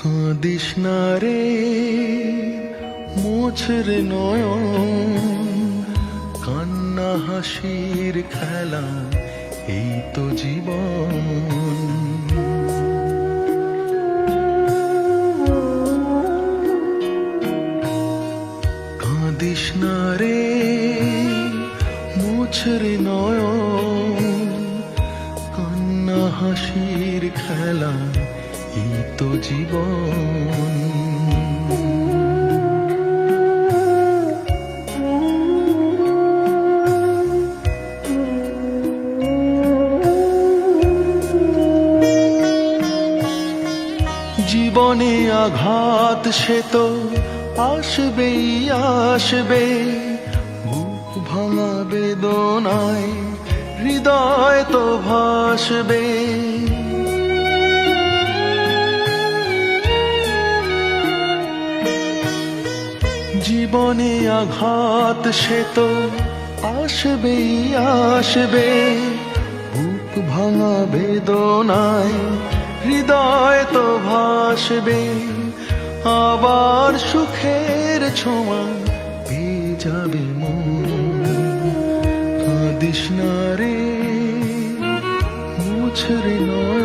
কাঁদিস না রে, মোছ রে নয়ন, কান্না হাসির খেলা, এই তো জীবন। কাঁদিস না রে, মোছ রে নয়ন, কান্না হাসির খেলা, এই তো জীবন। জীবনে আঘাত সে তো আসবেই আসবে, বুক ভাঙা বেদনায় হৃদয় তো ভাসবে। জীবনে আঘাত সে তো আসবেই আসবে, বুক ভাঙা বেদনায় হৃদয় তো ভাসবে। আবার সুখের ছোঁয়া পেয়ে যাবে মন। কাঁদিস না রে, মুছ রে নয়